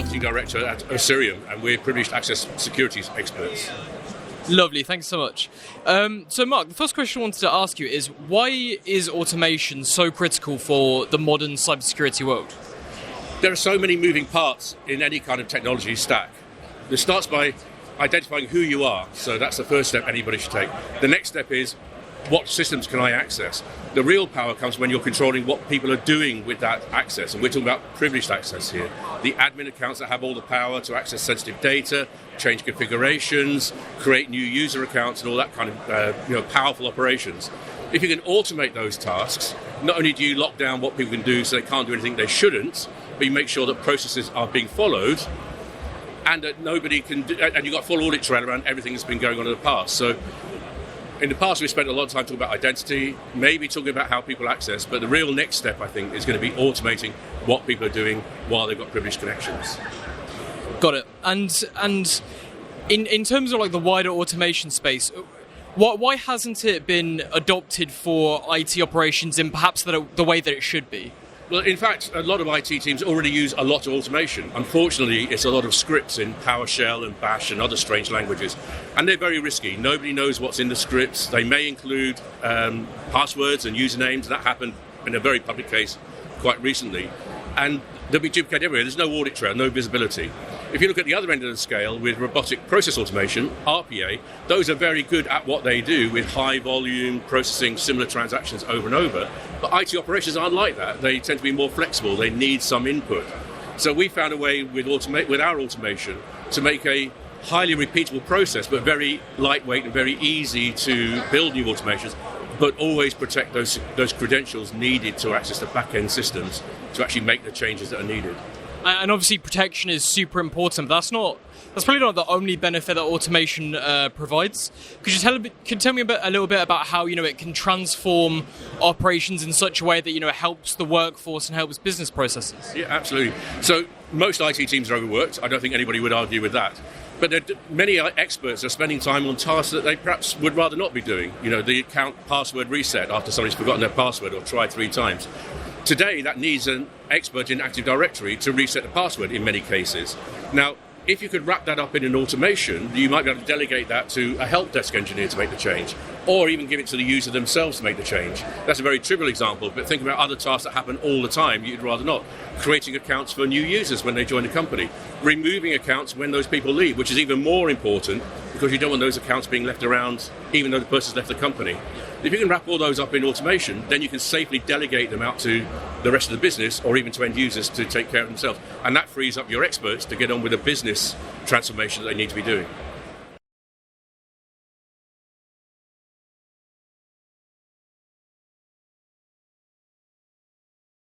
marketing director at Osirium, and we're privileged access security experts. Lovely, thanks so much. So Mark, the first question I wanted to ask you is, why is automation so critical for the modern cybersecurity world? There are so many moving parts in any kind of technology stack. It starts by identifying who you are, so that's the first step anybody should take. The next step is, what systems can I access? The real power comes when you're controlling what people are doing with that access, and we're talking about privileged access here. The admin accounts that have all the power to access sensitive data, change configurations, create new user accounts, and all that kind of powerful operations. If you can automate those tasks, not only do you lock down what people can do so they can't do anything they shouldn't, but you make sure that processes are being followed, and that nobody can do, and you've got full audit trail around everything that's been going on in the past. So in the past, we spent a lot of time talking about identity, maybe talking about how people access, but the real next step, I think, is going to be automating what people are doing while they've got privileged connections. Got it. And in terms of like the wider automation space, why hasn't it been adopted for IT operations in perhaps the way that it should be? Well, in fact, a lot of IT teams already use a lot of automation. Unfortunately, it's a lot of scripts in PowerShell and Bash and other strange languages, and they're very risky. Nobody knows what's in the scripts. They may include passwords and usernames. That happened in a very public case quite recently. And they'll be duplicated everywhere. There's no audit trail, no visibility. If you look at the other end of the scale with robotic process automation, RPA, those are very good at what they do with high volume processing similar transactions over and over. But IT operations aren't like that. They tend to be more flexible. They need some input. So we found a way with our automation to make a highly repeatable process, but very lightweight and very easy to build new automations, but always protect those credentials needed to access the back-end systems to actually make the changes that are needed. And obviously protection is super important, but that's probably not the only benefit that automation provides. Could you tell me a little bit about how it can transform operations in such a way that it helps the workforce and helps business processes? Yeah, absolutely. So most IT teams are overworked. I don't think anybody would argue with that. But many experts are spending time on tasks that they perhaps would rather not be doing. The account password reset after somebody's forgotten their password or tried 3 times. Today, that needs an expert in Active Directory to reset the password in many cases. Now, if you could wrap that up in an automation, you might be able to delegate that to a help desk engineer to make the change, or even give it to the user themselves to make the change. That's a very trivial example, but think about other tasks that happen all the time you'd rather not. Creating accounts for new users when they join the company. Removing accounts when those people leave, which is even more important because you don't want those accounts being left around even though the person's left the company. If you can wrap all those up in automation, then you can safely delegate them out to the rest of the business or even to end users to take care of themselves. And that frees up your experts to get on with the business transformation that they need to be doing.